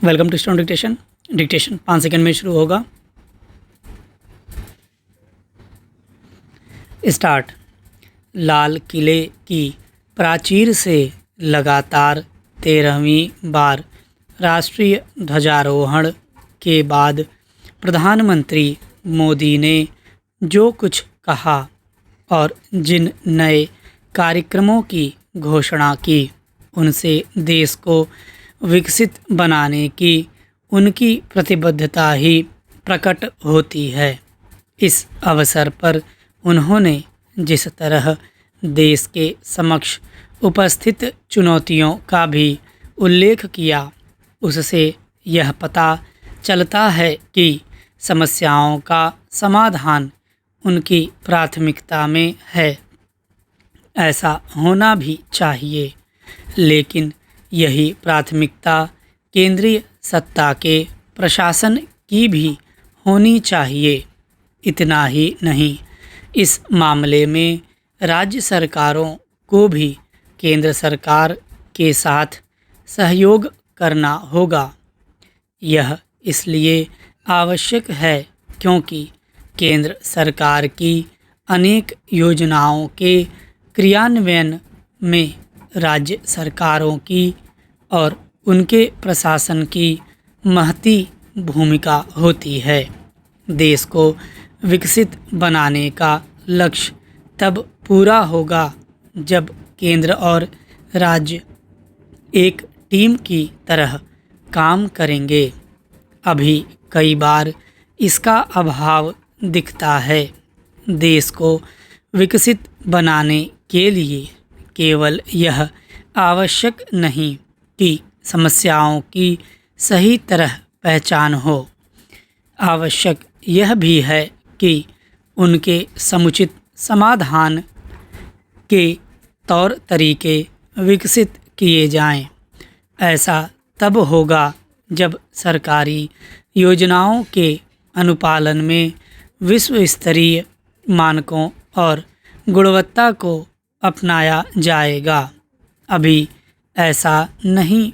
Welcome to steno dictation. Dictation 5 second में शुरू होगा। स्टार्ट। लाल किले की प्राचीर से लगातार 13वीं बार राष्ट्रीय ध्वजारोहण के बाद प्रधानमंत्री मोदी ने जो कुछ कहा और जिन नए कार्यक्रमों की घोषणा की, उनसे देश को विकसित बनाने की उनकी प्रतिबद्धता ही प्रकट होती है। इस अवसर पर उन्होंने जिस तरह देश के समक्ष उपस्थित चुनौतियों का भी उल्लेख किया, उससे यह पता चलता है कि समस्याओं का समाधान उनकी प्राथमिकता में है। ऐसा होना भी चाहिए, लेकिन यही प्राथमिकता केंद्रीय सत्ता के प्रशासन की भी होनी चाहिए। इतना ही नहीं, इस मामले में राज्य सरकारों को भी केंद्र सरकार के साथ सहयोग करना होगा। यह इसलिए आवश्यक है क्योंकि केंद्र सरकार की अनेक योजनाओं के क्रियान्वयन में राज्य सरकारों की और उनके प्रशासन की महती भूमिका होती है। देश को विकसित बनाने का लक्ष्य तब पूरा होगा जब केंद्र और राज्य एक टीम की तरह काम करेंगे। अभी कई बार इसका अभाव दिखता है। देश को विकसित बनाने के लिए केवल यह आवश्यक नहीं कि समस्याओं की सही तरह पहचान हो, आवश्यक यह भी है कि उनके समुचित समाधान के तौर तरीके विकसित किए जाएं। ऐसा तब होगा जब सरकारी योजनाओं के अनुपालन में विश्व स्तरीय मानकों और गुणवत्ता को अपनाया जाएगा। अभी ऐसा नहीं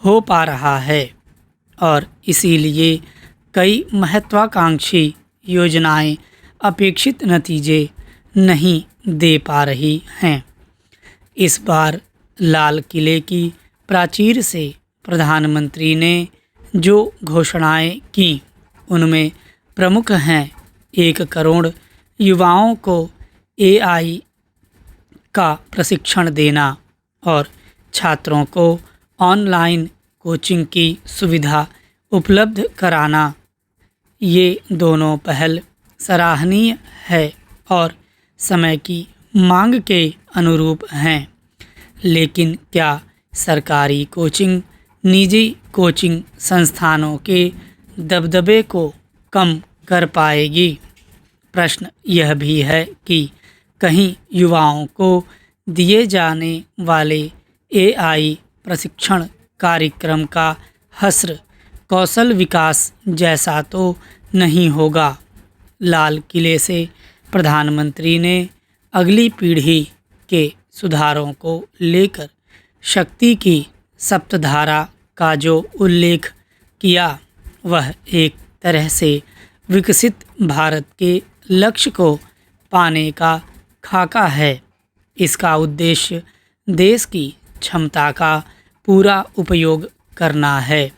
हो पा रहा है और इसीलिए कई महत्वाकांक्षी योजनाएं अपेक्षित नतीजे नहीं दे पा रही हैं। इस बार लाल किले की प्राचीर से प्रधानमंत्री ने जो घोषणाएं की, उनमें प्रमुख हैं 1 करोड़ युवाओं को AI का प्रशिक्षण देना और छात्रों को ऑनलाइन कोचिंग की सुविधा उपलब्ध कराना। ये दोनों पहल सराहनीय है और समय की मांग के अनुरूप हैं। लेकिन क्या सरकारी कोचिंग निजी कोचिंग संस्थानों के दबदबे को कम कर पाएगी? प्रश्न यह भी है कि कहीं युवाओं को दिए जाने वाले AI प्रशिक्षण कार्यक्रम का हस्र कौशल विकास जैसा तो नहीं होगा। लाल किले से प्रधानमंत्री ने अगली पीढ़ी के सुधारों को लेकर शक्ति की सप्तधारा का जो उल्लेख किया, वह एक तरह से विकसित भारत के लक्ष्य को पाने का खाका है। इसका उद्देश्य देश की क्षमता का पूरा उपयोग करना है।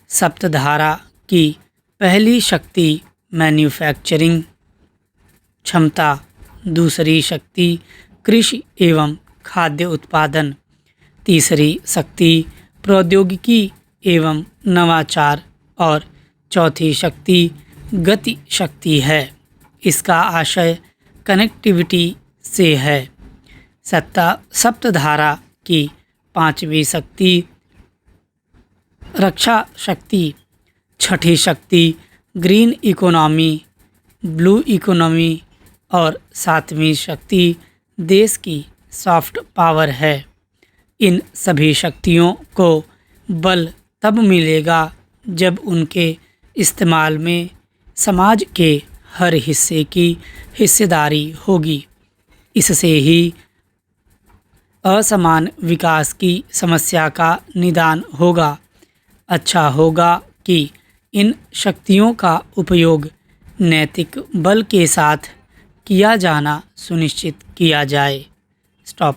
सप्तधारा की पहली शक्ति मैन्युफैक्चरिंग क्षमता, दूसरी शक्ति कृषि एवं खाद्य उत्पादन, तीसरी शक्ति प्रौद्योगिकी एवं नवाचार और चौथी शक्ति गति शक्ति है। इसका आशय कनेक्टिविटी से है। सप्तधारा की 5वीं शक्ति रक्षा शक्ति, 6ठी शक्ति ग्रीन इकोनॉमी, ब्लू इकोनॉमी और 7वीं शक्ति देश की सॉफ्ट पावर है। इन सभी शक्तियों को बल तब मिलेगा जब उनके इस्तेमाल में समाज के हर हिस्से की हिस्सेदारी होगी। इससे ही असमान विकास की समस्या का निदान होगा। अच्छा होगा कि इन शक्तियों का उपयोग नैतिक बल के साथ किया जाना सुनिश्चित किया जाए। स्टॉप।